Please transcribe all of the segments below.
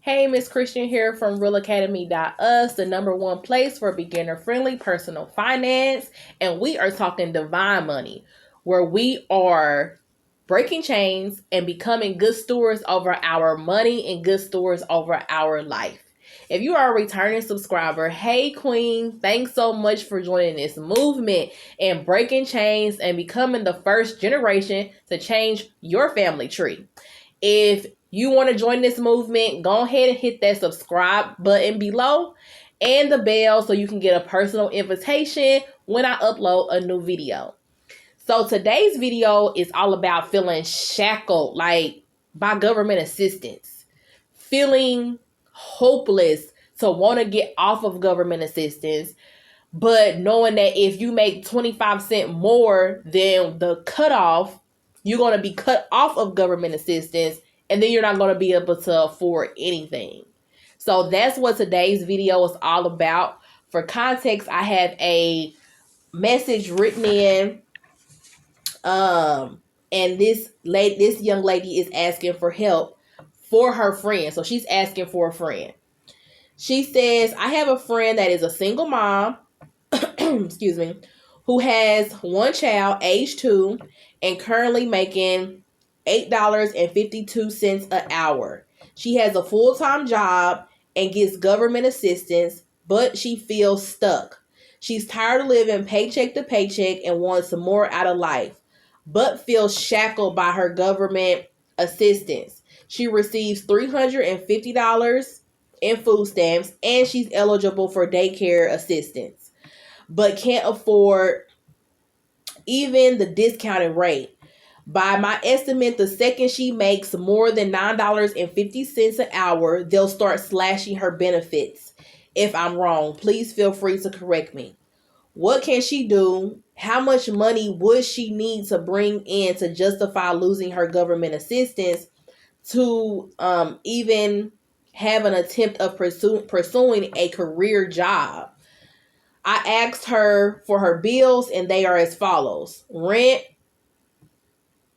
Hey, Miss Christian here from realacademy.us, the #1 place for beginner-friendly personal finance. And we are talking divine money, where we are breaking chains and becoming good stewards over our money and good stewards over our life. If you are a returning subscriber, hey Queen, thanks so much for joining this movement and breaking chains and becoming the first generation to change your family tree. If you want to join this movement, go ahead and hit that subscribe button below and the bell so you can get a personal invitation when I upload a new video. So today's video is all about feeling shackled by government assistance, feeling hopeless to want to get off of government assistance, but knowing that if you make 25 cents more than the cutoff, you're going to be cut off of government assistance, and then you're not going to be able to afford anything. So that's what today's video is all about. For context, I have a message written in, and this young lady is asking for help for her friend. So she's asking for a friend. She says, I have a friend that is a single mom, excuse me, who has one child, age 2, and currently making $8.52 an hour. She has a full-time job and gets government assistance, but she feels stuck. She's tired of living paycheck to paycheck and wants some more out of life, but feels shackled by her government assistance. She receives $350 in food stamps, and she's eligible for daycare assistance, but can't afford even the discounted rate. By my estimate, the second she makes more than $9.50 an hour, they'll start slashing her benefits. If I'm wrong, please feel free to correct me. What can she do? How much money would she need to bring in to justify losing her government assistance to even have an attempt of pursuing a career job? I asked her for her bills, and they are as follows. Rent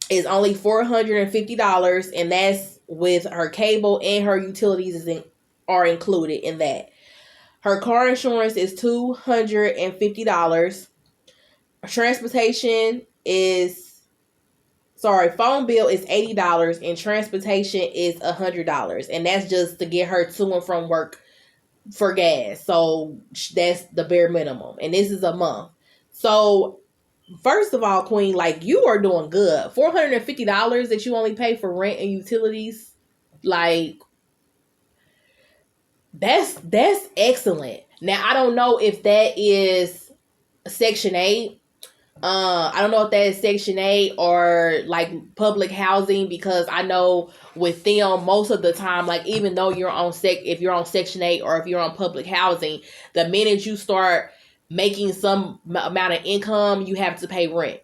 is only $450, and that's with her cable, and her utilities are included in that. Her car insurance is $250. Phone bill is $80, and transportation is $100, and that's just to get her to and from work for gas. So that's the bare minimum, and this is a month. So first of all, Queen, you are doing good. $450 that you only pay for rent and utilities, that's excellent. Now, I don't know if that is Section 8. I don't know if that is Section 8 or public housing, because I know with them most of the time, even though if you're on Section 8 or if you're on public housing, the minute you start making some amount of income, you have to pay rent.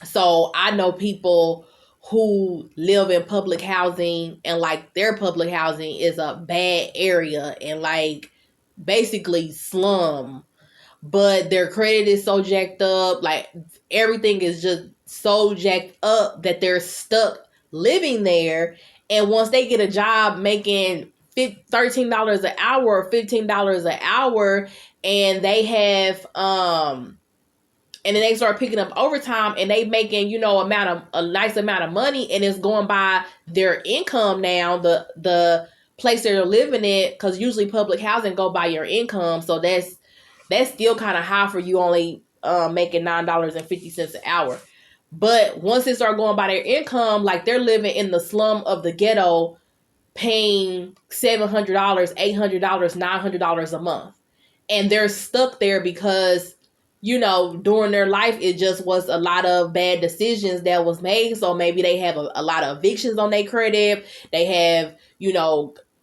So I know people who live in public housing, and their public housing is a bad area and basically slum, but their credit is so jacked up, everything is just so jacked up that they're stuck living there. And once they get a job making $13 an hour or $15 an hour, and they have and then they start picking up overtime, and they making a nice amount of money, and it's going by their income now, the place they're living in, because usually public housing go by your income. So that's still kind of high for you only making $9.50 an hour. But once they start going by their income, they're living in the slum of the ghetto, paying $700, $800, $900 a month. And they're stuck there because, during their life, it just was a lot of bad decisions that was made. So maybe they have a lot of evictions on their credit. They have,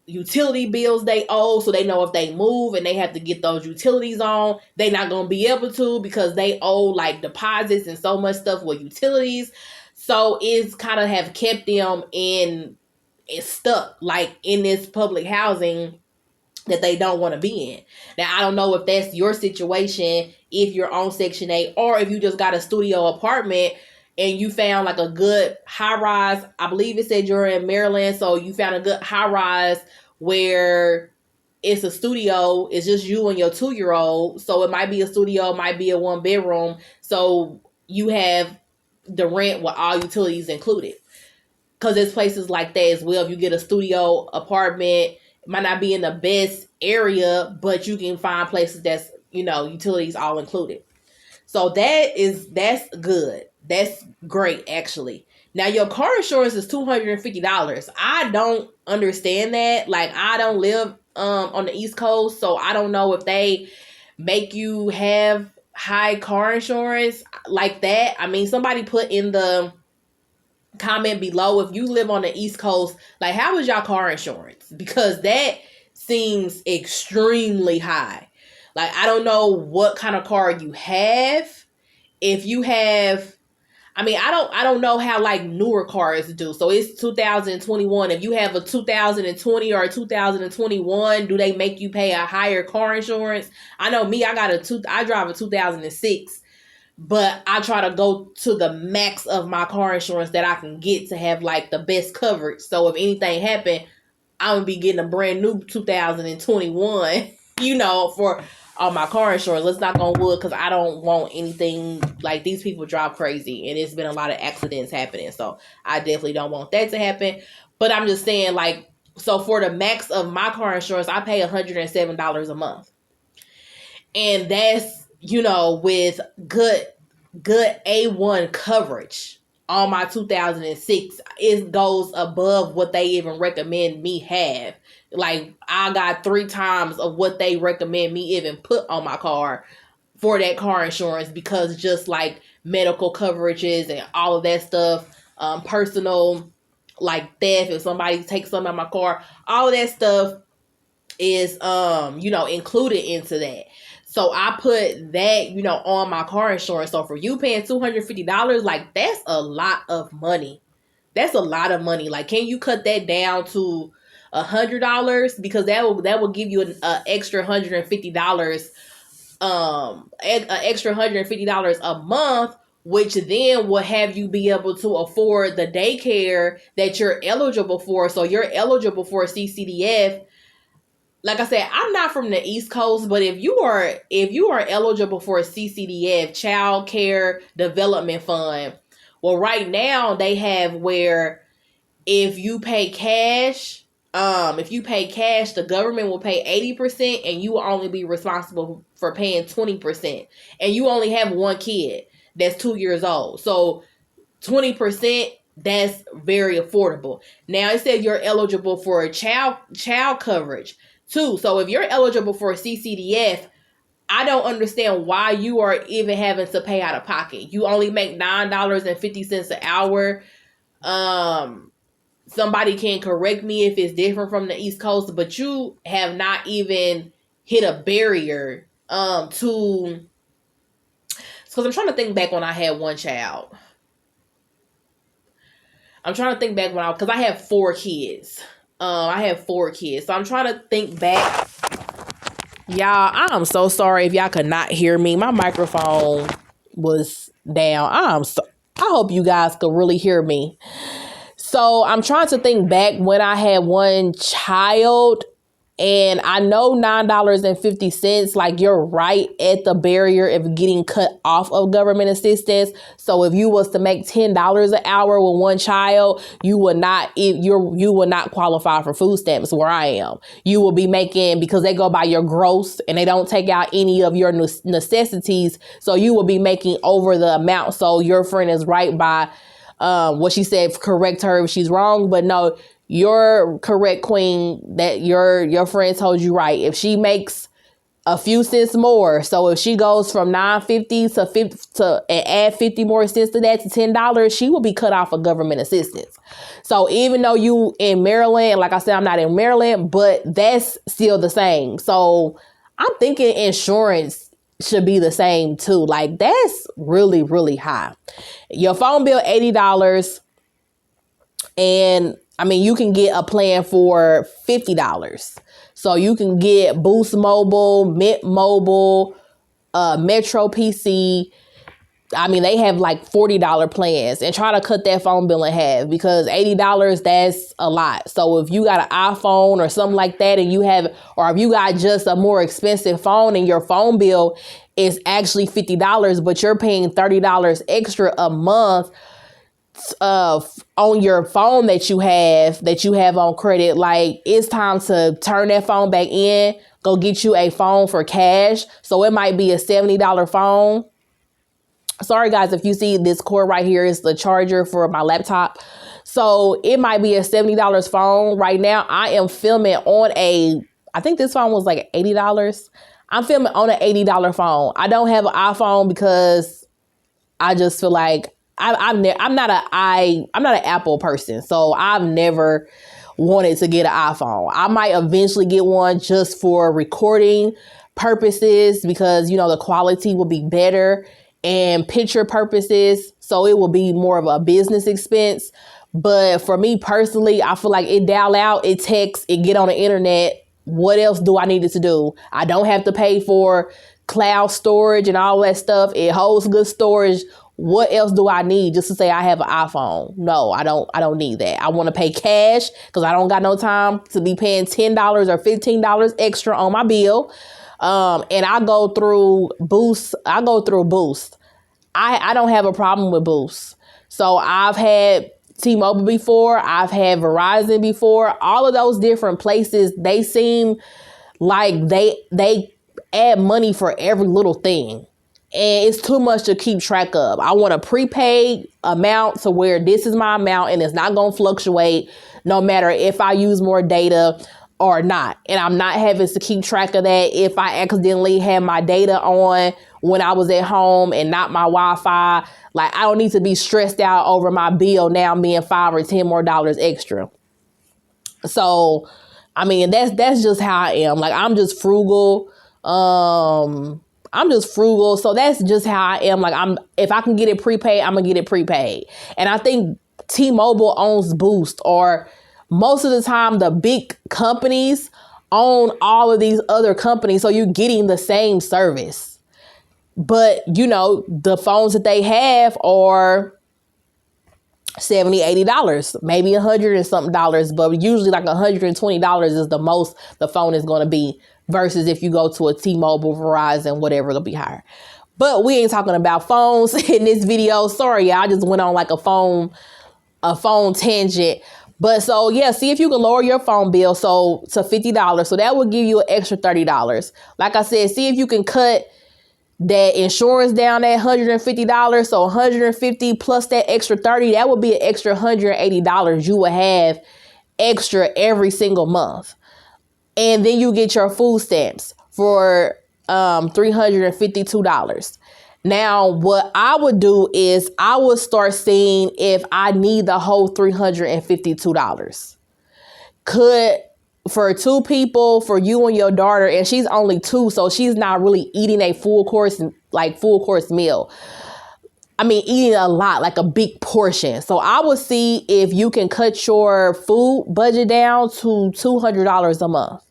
utility bills they owe. So they know if they move and they have to get those utilities on, they're not going to be able to, because they owe deposits and so much stuff with utilities. So it's kind of have kept them stuck in this public housing that they don't want to be in. Now, I don't know if that's your situation, if you're on Section 8, or if you just got a studio apartment and you found like a good high rise. I believe it said you're in Maryland, so you found a good high rise where it's a studio. It's just you and your 2-year-old. So it might be a studio, it might be a 1-bedroom. So you have the rent with all utilities included. Because there's places like that as well. If you get a studio apartment, it might not be in the best area, but you can find places that's, utilities all included. So that's good. That's great, actually. Now, your car insurance is $250. I don't understand that. Like, I don't live on the East Coast, so I don't know if they make you have high car insurance like that. I mean, somebody put in the comment below, if you live on the East Coast, like, how is y'all car insurance? Because that seems extremely high. Like, I don't know what kind of car you have. If you have, I don't know how like newer cars do. So it's 2021. If you have a 2020 or a 2021, do they make you pay a higher car insurance? I know me, I drive a 2006, but I try to go to the max of my car insurance that I can get to have like the best coverage. So if anything happened, I'm gonna be getting a brand new 2021, for my car insurance. Let's knock on wood, because I don't want anything like, these people drive crazy and it's been a lot of accidents happening. So I definitely don't want that to happen. But I'm just saying, like, so for the max of my car insurance, I pay $107 a month. And that's, with good A1 coverage on my 2006. It goes above what they even recommend me have. Like, I got 3 times of what they recommend me even put on my car for that car insurance, because just like medical coverages and all of that stuff, personal, like theft, if somebody takes something out of my car, all of that stuff is, included into that. So I put that, on my car insurance. So for you paying $250, like, that's a lot of money. That's a lot of money. Like, can you cut that down to $100? Because that will give you an extra $150, an extra $150 a month, which then will have you be able to afford the daycare that you're eligible for. So you're eligible for CCDF. Like I said, I'm not from the East Coast, but if you are eligible for a CCDF, Child Care Development Fund, well, right now they have where if you pay cash, the government will pay 80%, and you will only be responsible for paying 20%. And you only have one kid that's 2 years old. So 20%, that's very affordable. Now it said you're eligible for a child coverage too. So if you're eligible for a CCDF, I don't understand why you are even having to pay out of pocket. You only make $9.50 an hour. Somebody can correct me if it's different from the East Coast, but you have not even hit a barrier to. Because I'm trying to think back when I had one child. Because I have 4 kids. I have 4 kids. So I'm trying to think back. Y'all, I'm so sorry if y'all could not hear me. My microphone was down. I hope you guys could really hear me. So I'm trying to think back when I had one child. And I know $9.50, like, you're right at the barrier of getting cut off of government assistance. So if you was to make $10 an hour with one child, you would not qualify for food stamps where I am. You will be making, because they go by your gross and they don't take out any of your necessities. So you will be making over the amount. So your friend is right by what she said. Correct her if she's wrong, but no, you're correct, Queen, that your friend told you right. If she makes a few cents more, so if she goes from $9.50 to 50 and add 50 more cents to that, to $10, she will be cut off of government assistance. So even though you in Maryland, like I said, I'm not in Maryland, but that's still the same. So I'm thinking insurance should be the same too. Like, that's really, really high. Your phone bill, $80. And you can get a plan for $50. So you can get Boost Mobile, Mint Mobile, Metro PC. I mean, they have like $40 plans, and try to cut that phone bill in half, because $80, that's a lot. So if you got an iPhone or something like that, and or if you got just a more expensive phone and your phone bill is actually $50, but you're paying $30 extra a month on your phone that you have on credit, like, it's time to turn that phone back in, go get you a phone for cash. So it might be a $70 phone. Sorry guys, if you see this cord right here is the charger for my laptop. So it might be a $70 phone. Right now I am filming on I think this phone was like $80. I'm filming on an $80 phone. I don't have an iPhone because I just feel like I'm not an Apple person. So I've never wanted to get an iPhone. I might eventually get one just for recording purposes, because, you know, the quality will be better, and picture purposes. So it will be more of a business expense. But for me personally, I feel like it dial out, it text, it get on the internet. What else do I need it to do? I don't have to pay for cloud storage and all that stuff. It holds good storage. What else do I need just to say I have an iPhone? No, I don't need that. I want to pay cash because I don't got no time to be paying $10 or $15 extra on my bill. And I go through Boost. I don't have a problem with Boost. So I've had T-Mobile before. I've had Verizon before. All of those different places, they seem like they add money for every little thing. And it's too much to keep track of. I want a prepaid amount to where this is my amount and it's not going to fluctuate no matter if I use more data or not. And I'm not having to keep track of that if I accidentally had my data on when I was at home and not my Wi-Fi. Like, I don't need to be stressed out over my bill now being $5 or $10 more extra. So, I mean, that's just how I am. Like, I'm just frugal. So that's just how I am. Like, if I can get it prepaid, I'm gonna get it prepaid. And I think T-Mobile owns Boost, or most of the time the big companies own all of these other companies. So you're getting the same service, but you know, the phones that they have are $70, $80, maybe $100 and something dollars, but usually like $120 is the most the phone is going to be, versus if you go to a T-Mobile, Verizon, whatever, it'll be higher. But we ain't talking about phones in this video. Sorry, I just went on like a phone tangent. But so yeah, see if you can lower your phone bill to $50. So that will give you an extra $30. Like I said, see if you can cut that insurance down at $150. So $150 plus that extra $30, that would be an extra $180 you will have extra every single month. And then you get your food stamps for $352. Now, what I would do is I would start seeing if I need the whole $352. For two people, for you and your daughter, and she's only 2, so she's not really eating a full course meal. I mean, eating a lot, like a big portion. So I would see if you can cut your food budget down to $200 a month.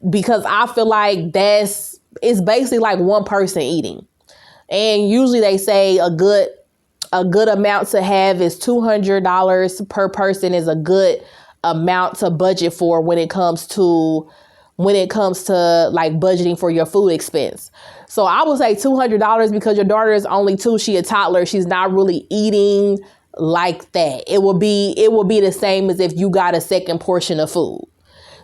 Because I feel like it's basically like one person eating. And usually they say a good amount to have is $200 per person is a good amount to budget for when it comes to like budgeting for your food expense. So I would say $200 because your daughter is only 2. She a toddler. She's not really eating like that. It will be the same as if you got a second portion of food.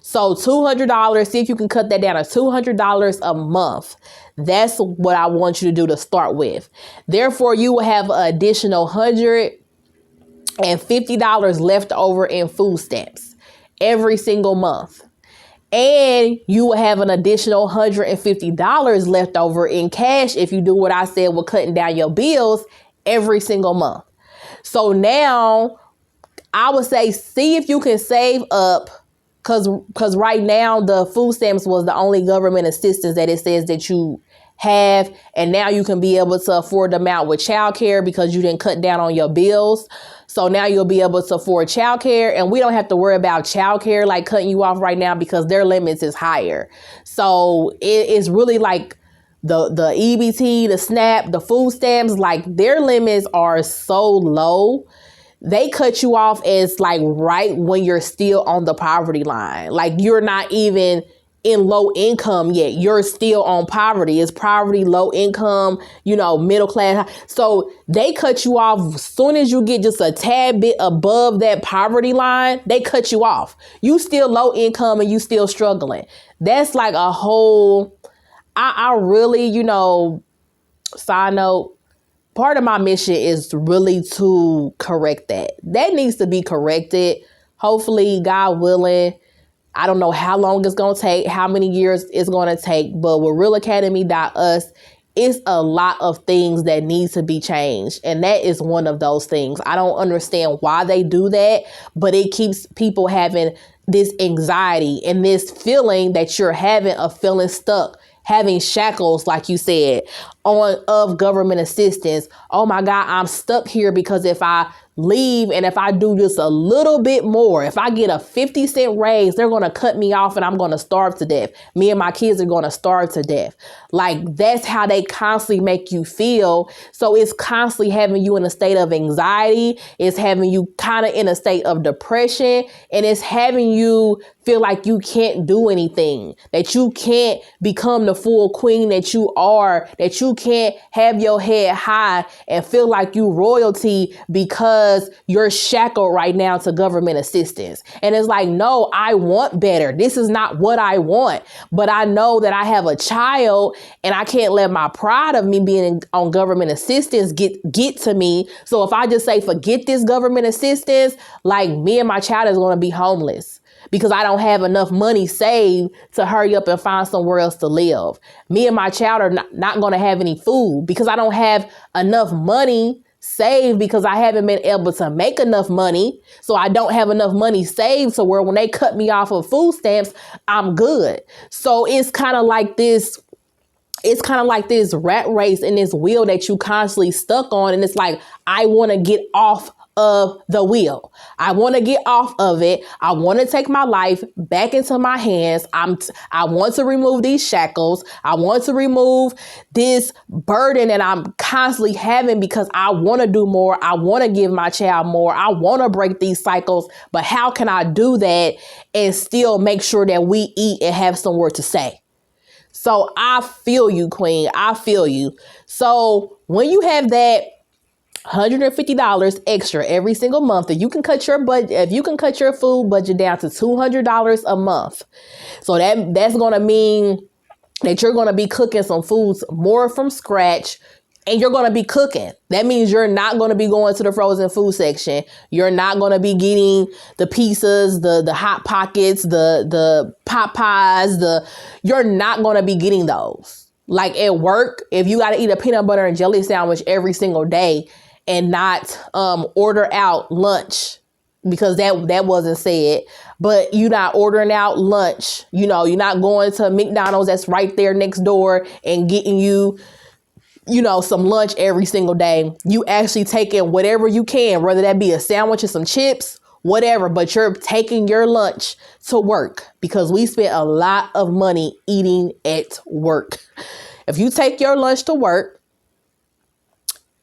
So $200, see if you can cut that down to $200 a month. That's what I want you to do to start with. Therefore, you will have an additional $150 left over in food stamps every single month. And you will have an additional $150 left over in cash if you do what I said with cutting down your bills every single month. So now I would say, see if you can save up. Because right now the food stamps was the only government assistance that it says that you have. And now you can be able to afford them out with childcare because you didn't cut down on your bills. So now you'll be able to afford childcare, and we don't have to worry about childcare like cutting you off right now because their limits is higher. So it is really like the EBT, the SNAP, the food stamps, like their limits are so low. They cut you off as like right when you're still on the poverty line. Like you're not even in low income yet. You're still on poverty. It's poverty, low income, middle class. So they cut you off as soon as you get just a tad bit above that poverty line. They cut you off. You still low income and you still struggling. That's like a whole, I really, side note, part of my mission is really to correct that. That needs to be corrected. Hopefully, God willing. I don't know how long it's going to take, how many years it's going to take, but with realacademy.us, it's a lot of things that need to be changed. And that is one of those things. I don't understand why they do that, but it keeps people having this anxiety and this feeling that you're having of feeling stuck, having shackles, like you said, of government assistance. Oh my God, I'm stuck here because if I leave and if I do just a little bit more, if I get a 50-cent raise, they're going to cut me off and I'm going to starve to death. Me and my kids are going to starve to death. Like that's how they constantly make you feel. So it's constantly having you in a state of anxiety. It's having you kind of in a state of depression, and it's having you feel like you can't do anything, that you can't become the full queen that you are, that you can't have your head high and feel like you royalty because you're shackled right now to government assistance. And it's like, no, I want better. This is not what I want, but I know that I have a child and I can't let my pride of me being on government assistance get to me. So if I just say, forget this government assistance, like me and my child is going to be homeless because I don't have enough money saved to hurry up and find somewhere else to live. Me and my child are not going to have any food because I don't have enough money saved, because I haven't been able to make enough money. So I don't have enough money saved to where when they cut me off of food stamps, I'm good. So it's kind of like this rat race in this wheel that you constantly stuck on. And it's like, I want to get off of the wheel. I want to get off of it. I want to take my life back into my hands. I want to remove these shackles. I want to remove this burden that I'm constantly having because I want to do more. I want to give my child more. I want to break these cycles. But how can I do that and still make sure that we eat and have somewhere to stay? So I feel you, Queen. I feel you. So when you have that $150 extra every single month, if you can cut your food budget down to $200 a month. So that's going to mean that you're going to be cooking some foods more from scratch, and you're going to be cooking. That means you're not going to be going to the frozen food section. You're not going to be getting the pizzas, the Hot Pockets, the Popeyes, you're not going to be getting those. Like at work, if you got to eat a peanut butter and jelly sandwich every single day, and not order out lunch, because that wasn't said, but you're not ordering out lunch. You're not going to McDonald's that's right there next door and getting you, some lunch every single day. You actually taking whatever you can, whether that be a sandwich or some chips, whatever, but you're taking your lunch to work, because we spent a lot of money eating at work. If you take your lunch to work,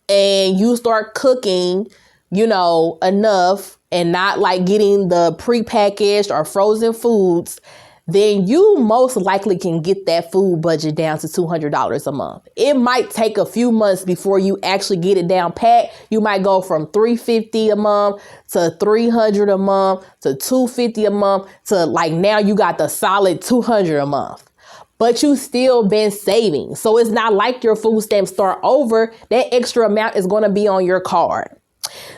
and you start cooking, enough and not like getting the prepackaged or frozen foods, then you most likely can get that food budget down to $200 a month. It might take a few months before you actually get it down pat. You might go from $350 a month to $300 a month to $250 a month to like now you got the solid $200 a month. But you still been saving. So it's not like your food stamps start over. That extra amount is going to be on your card.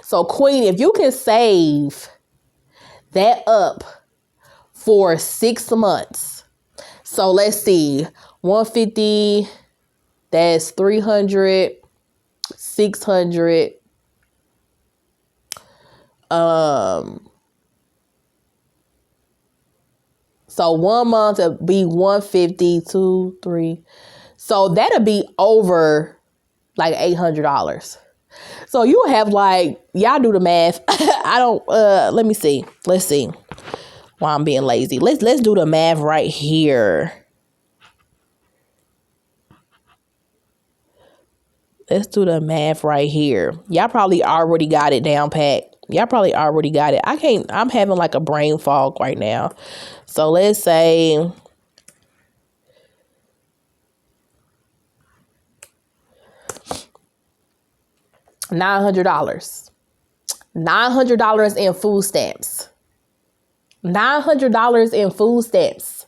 So Queen, if you can save that up for 6 months. So let's see, 150, that's 300, 600. So 1 month it'd be 150, 2, 3. So that'll be over like $800. So you have like, y'all do the math. I don't, let me see. Let's see. While I'm being lazy. Let's do the math right here. Let's do the math right here. Y'all probably already got it down pat. Y'all probably already got it. I'm having like a brain fog right now. So let's say $900. $900 in food stamps. $900 in food stamps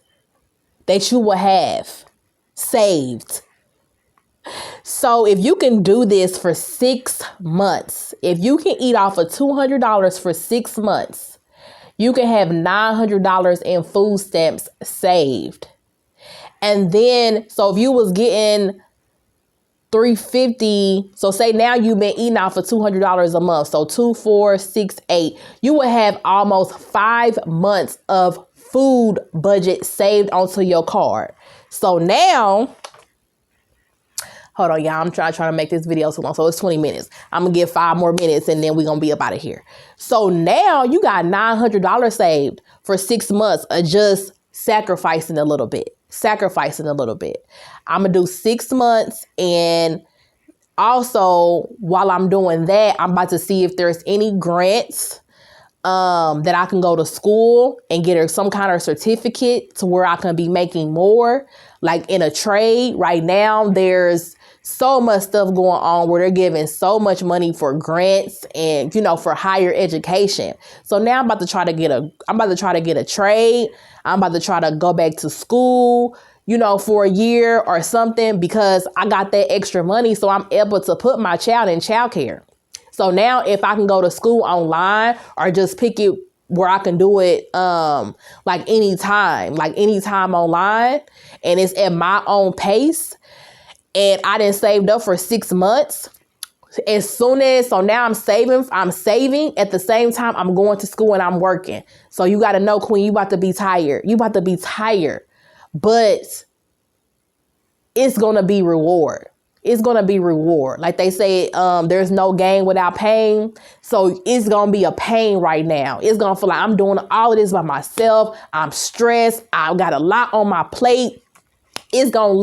that you will have saved. So if you can do this for 6 months, if you can eat off of $200 for 6 months, you can have $900 in food stamps saved. And then, so if you was getting $350, so say now you've been eating out for $200 a month, so 2, 4, 6, 8, you will have almost 5 months of food budget saved onto your card. So now, hold on, y'all, I'm trying to make this video so long, so it's 20 minutes. I'm gonna give 5 more minutes and then we're gonna be up out of here. So now you got $900 saved for 6 months of just sacrificing a little bit. I'm gonna do 6 months, and also while I'm doing that, I'm about to see if there's any grants that I can go to school and get some kind of certificate to where I can be making more, like in a trade. Right now, there's so much stuff going on where they're giving so much money for grants and, for higher education. So now I'm about to try to get a trade. I'm about to try to go back to school, for a year or something, because I got that extra money. So I'm able to put my child in childcare. So now if I can go to school online or just pick it where I can do it like anytime online, and it's at my own pace, and I didn't saved up for 6 months. So now I'm saving at the same time I'm going to school and I'm working. So you got to know, Queen, you about to be tired. But it's going to be reward. Like they say, there's no gain without pain. So it's going to be a pain right now. It's going to feel like I'm doing all of this by myself. I'm stressed. I've got a lot on my plate. It's going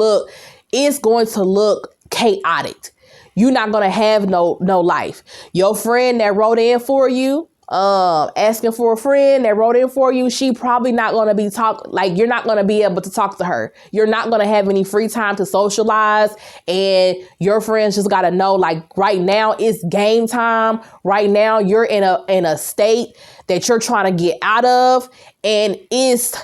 to look chaotic. You're not going to have no life. Your friend that wrote in for you, asking for a friend that wrote in for you, she probably not going to be you're not going to be able to talk to her. You're not going to have any free time to socialize. And your friends just got to know, like, right now it's game time. Right now you're in a state that you're trying to get out of. And it's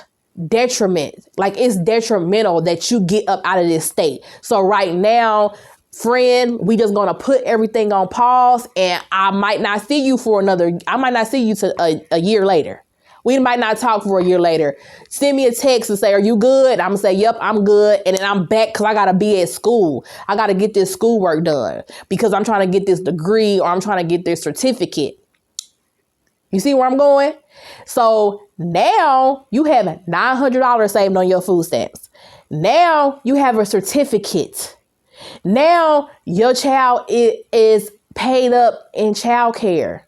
detrimental that you get up out of this state. So right now, friend, we just gonna put everything on pause, and I might not see you to a year later. We might not talk for a year later. Send me a text and say, are you good? I'm gonna say, yep, I'm good. And then I'm back because I gotta be at school. I gotta get this schoolwork done because I'm trying to get this degree or I'm trying to get this certificate. You see where I'm going? So now you have $900 saved on your food stamps. Now you have a certificate. Now your child is paid up in child care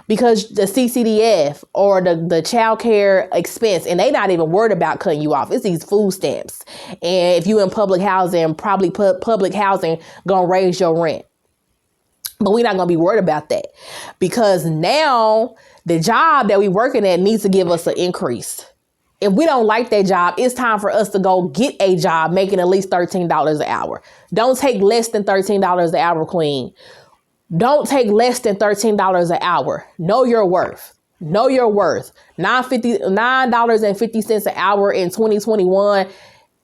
because the CCDF or the child care expense, and they not even worried about cutting you off. It's these food stamps. And if you in public housing, probably public housing gonna raise your rent. But we're not going to be worried about that because now the job that we working at needs to give us an increase. If we don't like that job, it's time for us to go get a job making at least $13 an hour. Don't take less than $13 an hour, Queen. Don't take less than $13 an hour. Know your worth. $9.50 an hour in 2021.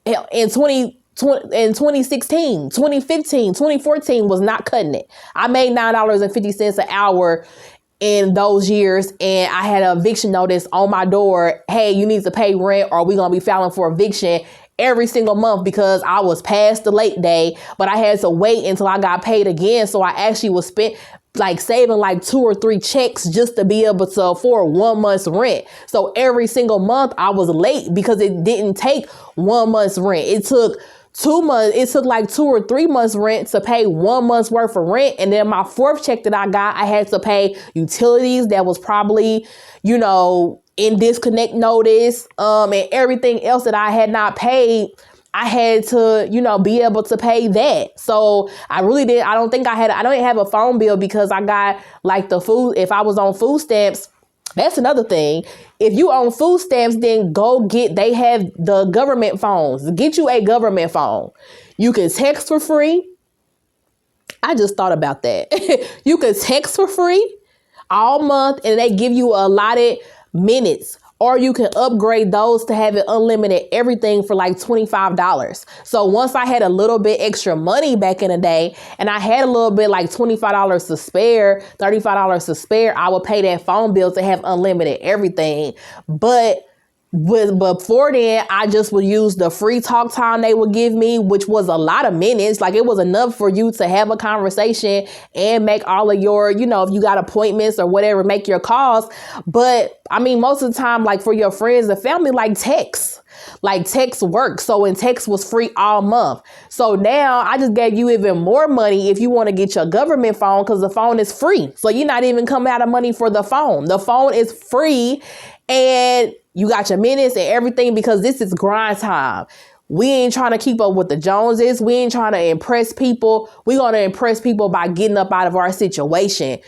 In 2016, 2015, 2014 was not cutting it. I made $9.50 an hour in those years, and I had an eviction notice on my door. Hey, you need to pay rent or we're going to be filing for eviction every single month because I was past the late day, but I had to wait until I got paid again. So I actually was saving 2 or 3 checks just to be able to afford 1 month's rent. So every single month I was late because it didn't take 1 month's rent. It took 2 months. It took 2 or 3 months rent to pay 1 month's worth of rent. And then my 4th check that I got, I had to pay utilities that was probably, in disconnect notice, and everything else that I had not paid I had to, be able to pay that. So I didn't have a phone bill because I got like the food. If I was on food stamps, that's another thing. If you own food stamps, then they have the government phones. Get you a government phone. You can text for free. I just thought about that. You can text for free all month and they give you allotted minutes. Or you can upgrade those to have it unlimited everything for like $25. So once I had a little bit extra money back in the day and I had a little bit like $25 to spare, $35 to spare, I would pay that phone bill to have unlimited everything. But before then, I just would use the free talk time they would give me, which was a lot of minutes. Like it was enough for you to have a conversation and make all of your, if you got appointments or whatever, make your calls. But I mean, most of the time, like for your friends and family, like text works. So when text was free all month. So now I just gave you even more money if you want to get your government phone because the phone is free. So you're not even coming out of money for the phone. The phone is free and you got your minutes and everything because this is grind time. We ain't trying to keep up with the Joneses. We ain't trying to impress people. We're going to impress people by getting up out of our situation.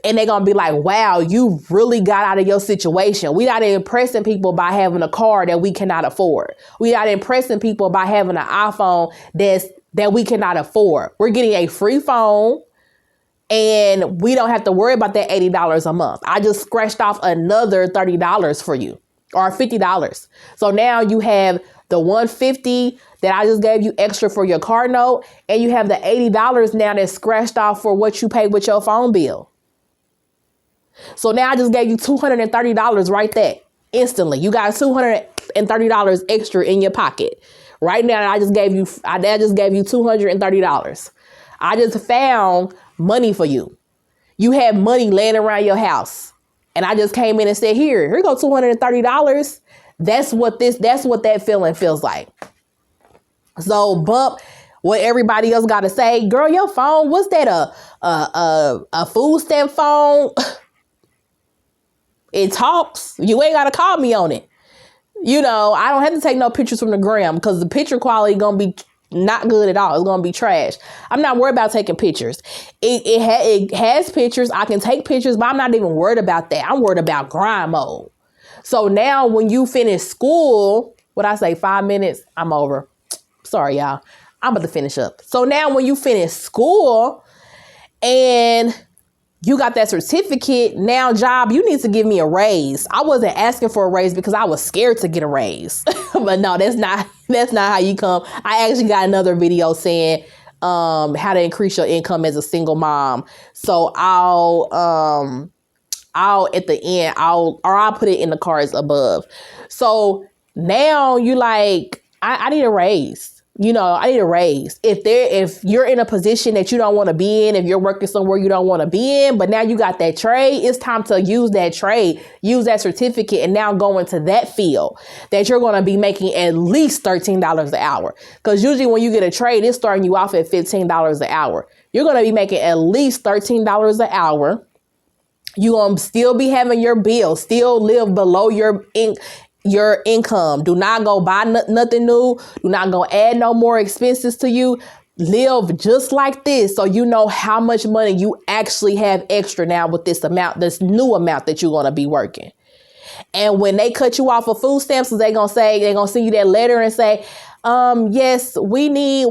And they're going to be like, wow, you really got out of your situation. We're not impressing people by having a car that we cannot afford. We're not impressing people by having an iPhone that we cannot afford. We're getting a free phone. And we don't have to worry about that $80 a month. I just scratched off another $30 for you or $50. So now you have the $150 that I just gave you extra for your car note. And you have the $80 now that's scratched off for what you pay with your phone bill. So now I just gave you $230 right there instantly. You got $230 extra in your pocket right now. I just gave you $230. I just found money for you. You had money laying around your house. And I just came in and said, here you go, $230. That's what that feeling feels like. So bump what everybody else got to say. Girl, your phone, what's that? A food stamp phone? It talks. You ain't got to call me on it. I don't have to take no pictures from the gram because the picture quality going to be not good at all. It's going to be trash. I'm not worried about taking pictures. It has pictures. I can take pictures, but I'm not even worried about that. I'm worried about grind mode. So now when you finish school, what I say, 5 minutes, I'm over. Sorry, y'all. I'm about to finish up. So now when you finish school and you got that certificate, now job, you need to give me a raise. I wasn't asking for a raise because I was scared to get a raise. But no, that's not how you come. I actually got another video saying how to increase your income as a single mom. So I'll at the end, I'll put it in the cards above. So now you like, I need a raise. I need a raise. If you're in a position that you don't want to be in, if you're working somewhere you don't want to be in, but now you got that trade, it's time to use that trade, use that certificate, and now go into that field that you're going to be making at least $13 an hour. Because usually when you get a trade, it's starting you off at $15 an hour. You're going to be making at least $13 an hour. You're going to still be having your bills, still live below your income. Do not go buy nothing new. Do not go add no more expenses to you. Live just like this so you know how much money you actually have extra now with this new amount that you're going to be working. And when they cut you off of food stamps, they're going to send you that letter and say, yes, we see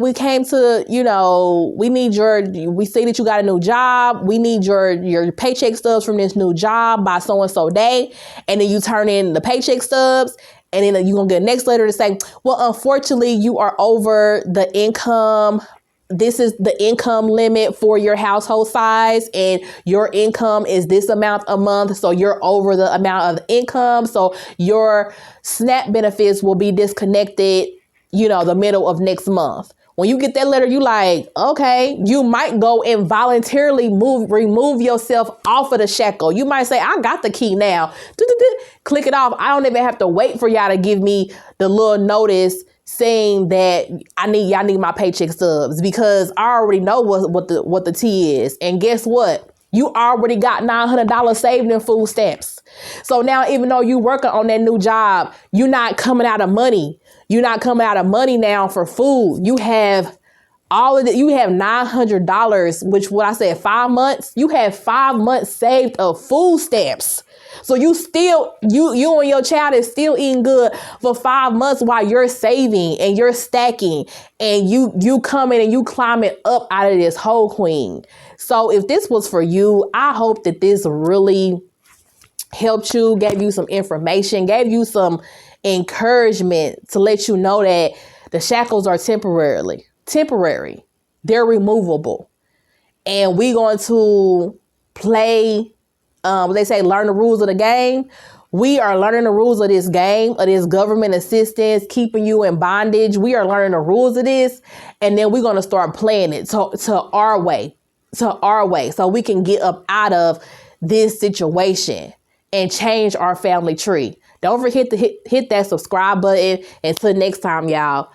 that you got a new job. We need your paycheck stubs from this new job by so-and-so day. And then you turn in the paycheck stubs and then you're going to get a next letter to say, well, unfortunately, you are over the income. This is the income limit for your household size and your income is this amount a month. So you're over the amount of income. So your SNAP benefits will be disconnected the middle of next month. When you get that letter, you like, okay, you might go and voluntarily remove yourself off of the shackle. You might say, I got the key now. Click it off. I don't even have to wait for y'all to give me the little notice saying that y'all need my paycheck stubs because I already know what the T is. And guess what? You already got $900 saved in food stamps. So now, even though you working on that new job, you're not coming out of money. You're not coming out of money now for food. You have all of it. You have $900, which what I said, 5 months. You have 5 months saved of food stamps. So you and your child is still eating good for 5 months while you're saving and you're stacking and you coming and you climbing up out of this hole, queen. So if this was for you, I hope that this really helped you, gave you some information, gave you some encouragement to let you know that the shackles are temporary. They're removable. And we're going to play, they say, learn the rules of the game. We are learning the rules of this game, of this government assistance, keeping you in bondage. We are learning the rules of this. And then we're going to start playing it to our way, so we can get up out of this situation and change our family tree. Don't forget to hit that subscribe button. Until next time, y'all.